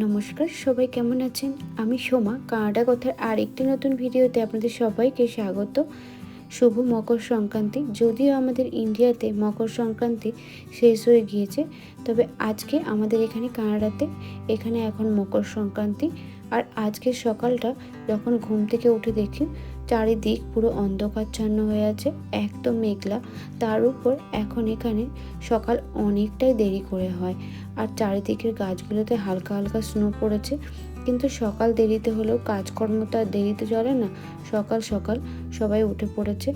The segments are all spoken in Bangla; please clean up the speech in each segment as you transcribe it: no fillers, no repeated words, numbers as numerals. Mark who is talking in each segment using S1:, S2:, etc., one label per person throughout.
S1: নমস্কার, সবাই কেমন আছেন? আমি সোমা, কানাডা কথার আরেকটি নতুন ভিডিওতে আপনাদের সবাইকে স্বাগত। শুভ মকর সংক্রান্তি। যদিও আমাদের ইন্ডিয়াতে মকর সংক্রান্তি শেষ হয়ে গিয়েছে, তবে আজকে আমাদের এখানে কানাডাতে এখন মকর সংক্রান্তি। আর আজকের সকালটা যখন ঘুম থেকে উঠে দেখি চারিদিক পুরো অন্ধকারচ্ছন্ন হয়ে আছে, একদম মেঘলা। তার উপর এখন এখানে সকাল অনেকটাই দেরি করে হয়, আর চারিদিকের গাছগুলোতে হালকা হালকা স্নো পড়েছে। কিন্তু সকাল দেরিতে হলেও কাজকর্ম তো আর দেরিতে চলে না। সকাল সকাল সবাই উঠে পড়েছে।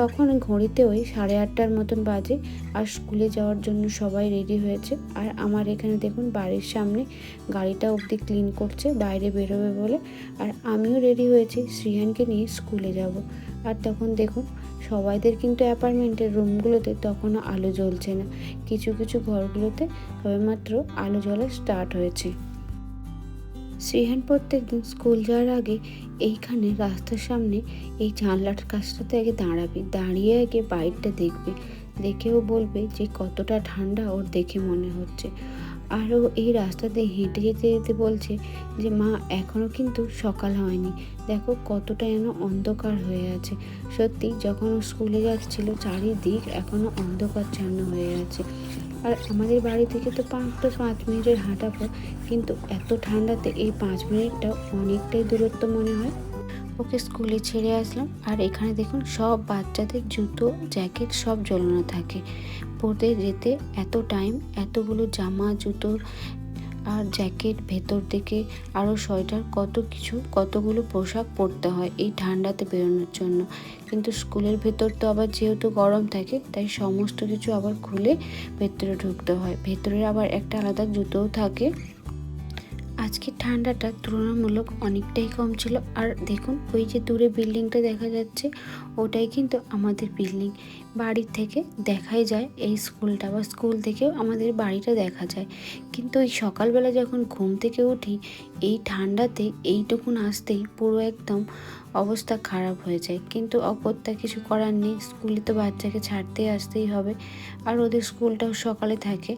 S1: তখন ঘড়িতে ওই 8:30টার মতন বাজে, আর স্কুলে যাওয়ার জন্য সবাই রেডি হয়েছে। আর আমার এখানে দেখুন বাড়ির সামনে গাড়িটা অবধি ক্লিন করছে বাইরে বেরোবে বলে। আর আমিও রেডি হয়েছি শ্রিয়ানকে নিয়ে স্কুলে যাব। আর তখন দেখুন সবাইদের কিন্তু অ্যাপার্টমেন্টের রুমগুলোতে তখনও আলো জ্বলছে না, কিছু কিছু ঘরগুলোতে সবেমাত্র আলো জ্বলা স্টার্ট হয়েছে। শ্রীহান প্রত্যেক দিন স্কুল যাওয়ার আগে এইখানে রাস্তার সামনে এই জানলার কাছটাতে আগে দাঁড়াবে, দাঁড়িয়ে আগে বাইরটা দেখবে, দেখেও বলবে যে কতটা ঠান্ডা ওর দেখে মনে হচ্ছে। আরও এই রাস্তাতে হেঁটে যেতে যেতে বলছে যে মা, এখনও কিন্তু সকাল হয়নি, দেখো কতটা যেন অন্ধকার হয়ে আছে। সত্যি যখন ও স্কুলে যাচ্ছিল চারিদিক এখনও অন্ধকারচ্ছন্ন হয়ে আছে। আর আমাদের বাড়ি থেকে তো 5 মিনিটের হাঁটা পথ, কিন্তু এত ঠান্ডাতে এই 5 মিনিটটা অনেকটাই দূরত্ব মনে হয়। ওকে স্কুলে ছেড়ে আসলাম, আর এখানে দেখুন সব বাচ্চাদের জুতো জ্যাকেট সব ঝোলানো থাকে। পড়তে যেতে এত টাইম, এতগুলো জামা জুতোর আর জ্যাকেট, ভেতর থেকে আরও সোয়েটার, কতগুলো পোশাক পরতে হয় এই ঠান্ডাতে বেরোনোর জন্য। কিন্তু স্কুলের ভেতর তো আবার যেহেতু গরম থাকে, তাই সমস্ত কিছু আবার খুলে ভেতরে ঢুকতে হয়। ভেতরে আবার একটা আলাদা জুতোও থাকে। আজকে ঠান্ডাটা তুলনামূলক অনেকটাই কম ছিল। আর দেখুন ওই যে দূরে বিল্ডিংটা দেখা যাচ্ছে, ওটাই কিন্তু আমাদের বিল্ডিং। বাড়ির থেকে দেখাই যায় এই স্কুলটা, বা স্কুল থেকেও আমাদের বাড়িটা দেখা যায়। কিন্তু ওই সকালবেলা যখন ঘুম থেকে উঠি এই ঠান্ডাতে এইটুকুন আসতেই পুরো একদম অবস্থা খারাপ হয়ে যায়। কিন্তু অগত্যা কিছু করার নেই, স্কুলে তো বাচ্চাকে ছাড়তেই আসতেই হবে। আর ওদের স্কুলটাও সকালে থাকে।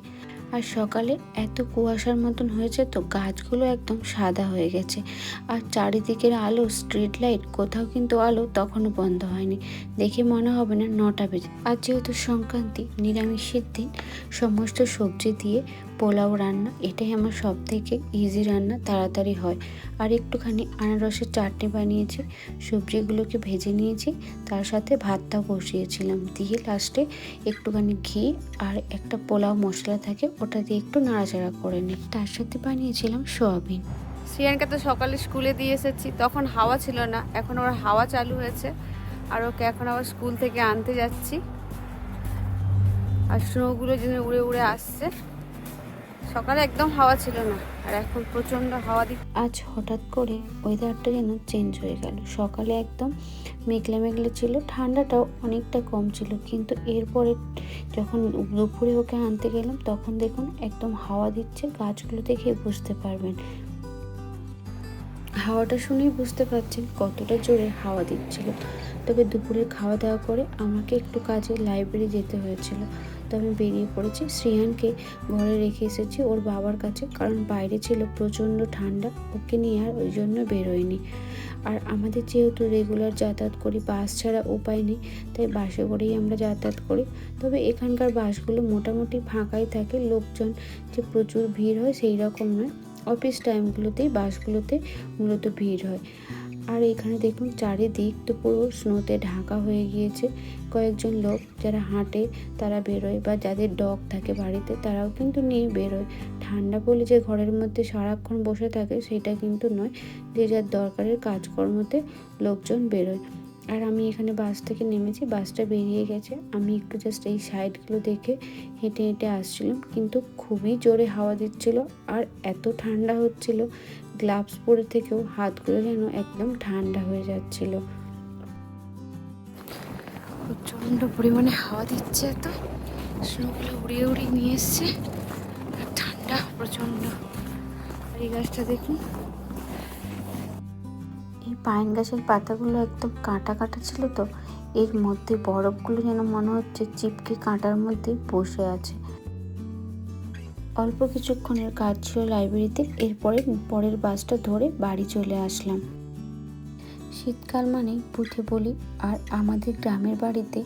S1: আর সকালে এত কুয়াশার মতন হয়েছে তো গাছগুলো একদম সাদা হয়ে গেছে। আর চারিদিকের আলো, স্ট্রিট লাইট, কোথাও কিন্তু আলো তখনও বন্ধ হয়নি। দেখে মনে হবে না 9টা বেজে। আর যেহেতু সংক্রান্তি, নিরামিষের দিন, সমস্ত সবজি দিয়ে পোলাও রান্না, এটাই আমার সব থেকে ইজি রান্না, তাড়াতাড়ি হয়। আর একটুখানি আনারসের চাটনি বানিয়েছি, সবজিগুলোকে ভেজে নিয়েছি, তার সাথে ভাতটাও বসিয়েছিলাম, দিয়ে লাস্টে একটুখানি ঘি আর একটা পোলাও মশলা থাকে ওটা দিয়ে একটু নাড়াচাড়া করে নিই। তার সাথে বানিয়েছিলাম সোয়াবিন।
S2: শ্রিয়ানকে তো সকালে স্কুলে দিয়ে এসেছি, তখন হাওয়া ছিল না, এখন ওর হাওয়া চালু হয়েছে। আর ওকে এখন আবার স্কুল থেকে আনতে যাচ্ছি। আর স্নোগুলো যেন উড়ে উড়ে আসছে। সকালে একদম হাওয়া ছিল না, আর এখন প্রচণ্ড হাওয়া দিচ্ছে।
S1: আজ হঠাৎ করে ওয়েদারটা যেন চেঞ্জ হয়ে গেল। সকালে একদম মেঘলা মেঘলা ছিল, ঠান্ডাটাও অনেকটা কম ছিল, কিন্তু এরপরে যখন দুপুরে ওকে আনতে গেলাম তখন দেখুন একদম হাওয়া দিচ্ছে। গাছগুলো দেখে বুঝতে পারবেন, হাওয়াটা শুনেই বুঝতে পারছেন কতটা জোরে হাওয়া দিচ্ছিল। তবে দুপুরের খাওয়া দাওয়া করে আমাকে একটু কাজে লাইব্রেরি যেতে হয়েছিল, তো আমি বেরিয়ে পড়েছি। শ্রিয়ানকে ঘরে রেখে এসেছি ওর বাবার কাছে, কারণ বাইরে ছিল প্রচণ্ড ঠান্ডা, ওকে নিয়ে আর ওই জন্য বেরোয়নি। আর আমাদের যেহেতু রেগুলার যাতায়াত করি, বাস ছাড়া উপায় নেই, তাই বাসে করেই আমরা যাতায়াত করি। তবে এখানকার বাসগুলো মোটামুটি ফাঁকাই থাকে, লোকজন যে প্রচুর ভিড় হয় সেই রকম নয়। অফিস টাইমগুলোতেই বাসগুলোতে মূলত ভিড় হয়। আর এখানে দেখুন চারিদিক তো পুরো স্নোতে ঢাকা হয়ে গিয়েছে। কয়েকজন লোক যারা হাঁটে তারা বেরোয়, বা যাদের ডগ থাকে বাড়িতে তারাও কিন্তু নিয়ে বেরোয়। ঠান্ডা বলে যে ঘরের মধ্যে সারাক্ষণ বসে থাকে সেটা কিন্তু নয়, যে যার দরকারের কাজকর্মতে লোকজন বেরোয়। আর আমি এখানে বাস থেকে নেমেছি, বাসটা বেরিয়ে গেছে, আমি একটু জাস্ট এই সাইডগুলো দেখে হেঁটে হেঁটে আসছিলাম। কিন্তু খুবই জোরে হাওয়া দিচ্ছিল, আর এত ঠান্ডা হচ্ছিল, গ্লাভস পরে থেকেও হাতগুলো যেন একদম ঠান্ডা হয়ে যাচ্ছিল।
S2: প্রচণ্ড পরিমাণে হাওয়া দিচ্ছে, এত স্নোগুলো উড়িয়ে উড়িয়ে নিয়ে এসছে, আর ঠান্ডা প্রচণ্ড। আর এই গাছটা দেখুন,
S1: এই পাইন গাছের পাতাগুলো একদম কাঁটা কাটা ছিল, তো এর মধ্যে বরফগুলো যেন মনে হচ্ছে চিপকে কাঁটার মধ্যে বসে আছে। অল্প কিছুক্ষণের কাজ ছিল লাইব্রেরিতে, এরপরে পরের বাসটা ধরে বাড়ি চলে আসলাম। শীতকাল মানেই পিঠে পুলি, আর আমাদের গ্রামের বাড়িতে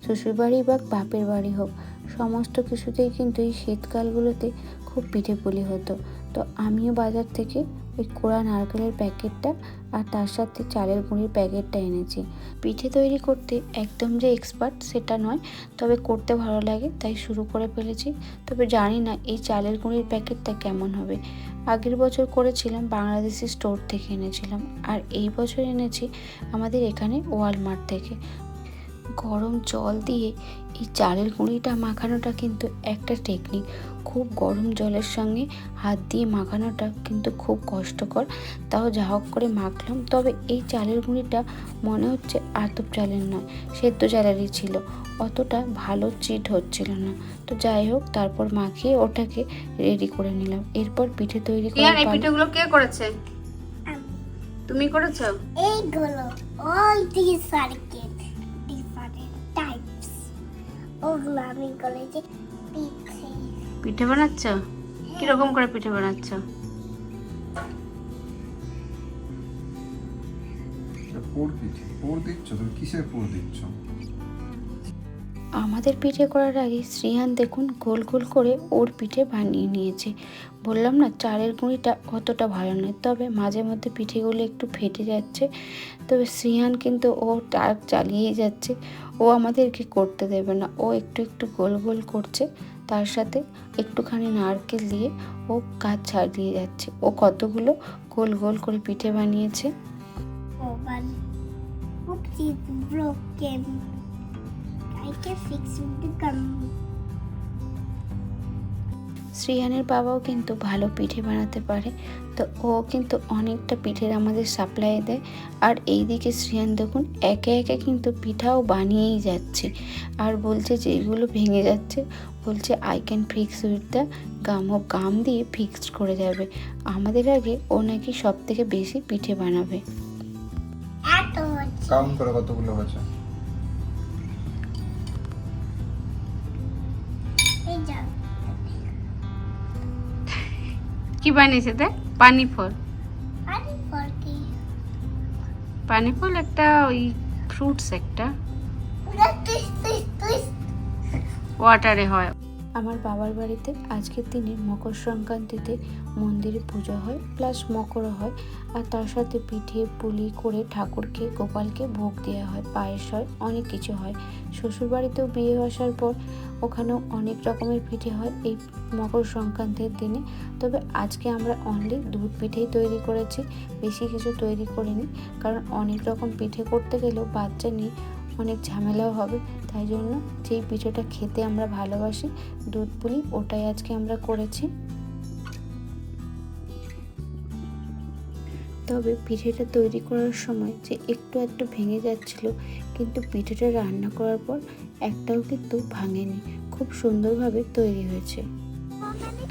S1: শ্বশুরবাড়ি বা বাপের বাড়ি হোক, সমস্ত কিছুতেই কিন্তু এই শীতকালগুলোতে খুব পিঠে পুলি হতো। তো আমিও বাজার থেকে ওই কোড়া নারকেলের প্যাকেটটা আর তার সাথে চালের গুঁড়ির প্যাকেটটা এনেছি। পিঠে তৈরি করতে একদম যে এক্সপার্ট সেটা নয়, তবে করতে ভালো লাগে তাই শুরু করে ফেলেছি। তবে জানি না এই চালের গুঁড়ির প্যাকেটটা কেমন হবে। আগের বছর করেছিলাম বাংলাদেশি স্টোর থেকে এনেছিলাম, আর এই বছর এনেছি আমাদের এখানে ওয়ালমার্ট থেকে। গরম জল দিয়ে এই চালের গুঁড়িটা মাখানোটা কিন্তু একটা টেকনিক। খুব গরম জলের সঙ্গে হাত দিয়ে মাখানোটা কিন্তু খুব কষ্টকর, তাও যা হোক করে মাখলাম। তবে এই চালের গুঁড়িটা মনে হচ্ছে আতপ চালের নয়, সেদ্ধ চালেরই ছিল, অতটা ভালো চিট হচ্ছিল না। তো যাই হোক, তারপর মাখিয়ে ওটাকে রেডি করে নিলাম। এরপর পিঠে তৈরি করার
S2: এই পিঠেগুলো কে করেছে? তুমি করেছো?
S3: এইগুলো all these circuit different types ওগুলো আমি করেছি পিঠে।
S2: পিঠে বানাচ্ছ? কিরকম করে পিঠে বানাচ্ছ?
S4: পুর দিচ্ছ? তুমি কিসের পুর দিচ্ছ?
S1: আমাদের পিঠে করার আগে শ্রীহান দেখুন গোল গোল করে ওর পিঠে বানিয়ে নিয়েছে। বললাম না চালের গুঁড়িটা অতটা ভালো নয়, তবে মাঝে মধ্যে পিঠেগুলো একটু ফেটে যাচ্ছে। তবে শ্রীহান কিন্তু ও টাক চালিয়েই যাচ্ছে, ও আমাদেরকে করতে দেবে না। ও একটু একটু গোল গোল করছে, তার সাথে একটুখানি নারকেল দিয়ে ও কাজ ছাড়িয়ে যাচ্ছে। ও কতগুলো গোল গোল করে পিঠে বানিয়েছে।
S3: ওভান oops it's broken I can fix with the gum
S1: শ্রীহানের বাবাও কিন্তু ভালো পিঠে বানাতে পারে, তো ও কিন্তু অনেকটা পিঠের আমাদের সাপ্লাই দেয়। আর এইদিকে শ্রীহান দেখুন একে একে কিন্তু পিঠাও বানিয়েই যাচ্ছে, আর বলছে যেগুলো ভেঙে যাচ্ছে বলছে I can fix with the gum, ও গাম দিয়ে ফিক্সড করে যাবে। আমাদের আগে ও নাকি সব থেকে বেশি পিঠে বানাবে।
S3: এত হচ্ছে
S4: কাউন্ট করে কতগুলো হয়েছে?
S3: এই যা
S2: কি বানিয়েছে দেখ? পানি ফল।
S3: আরে পড়কি
S2: পানি ফল একটা ওই ফ্রুটস, একটা
S3: ওরা তুই
S2: ওয়াটারে হয়।
S1: আমার বাবার বাড়িতে আজকের দিনে মকর সংক্রান্তিতে মন্দিরে পুজো হয়, প্লাস মকরও হয়, আর তার সাথে পিঠে পুলি করে ঠাকুরকে গোপালকে ভোগ দেওয়া হয়, পায়েস হয়, অনেক কিছু হয়। শ্বশুরবাড়িতেও বিয়ে আসার পর ওখানেও অনেক রকমের পিঠে হয় এই মকর সংক্রান্তির দিনে। তবে আজকে আমরা অনলি দুধ পিঠেই তৈরি করেছি, বেশি কিছু তৈরি করিনি, কারণ অনেক রকম পিঠে করতে গেলেও বাচ্চা নিয়ে অনেক ঝামেলাও হবে। তাই জন্য যেই পিঠেটা খেতে আমরা ভালোবাসি, দুধ পুলি, ওটাই আজকে আমরা করেছি। তবে পিঠেটা তৈরি করার সময় যে একটু ভেঙে যাচ্ছিল, কিন্তু পিঠেটা রান্না করার পর একটাও কিন্তু ভাঙেনি, খুব সুন্দরভাবে তৈরি হয়েছে।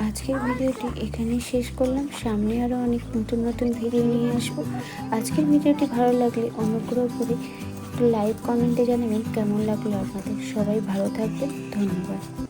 S1: আজকের ভিডিওটি এখানেই শেষ করলাম। সামনে আরও অনেক নতুন নতুন ভিডিও নিয়ে আসবো। আজকের ভিডিওটি ভালো লাগলে অনুগ্রহ করে একটু লাইক কমেন্টে জানাবেন কেমন লাগলো আপনাদের। সবাই ভালো থাকবেন, ধন্যবাদ।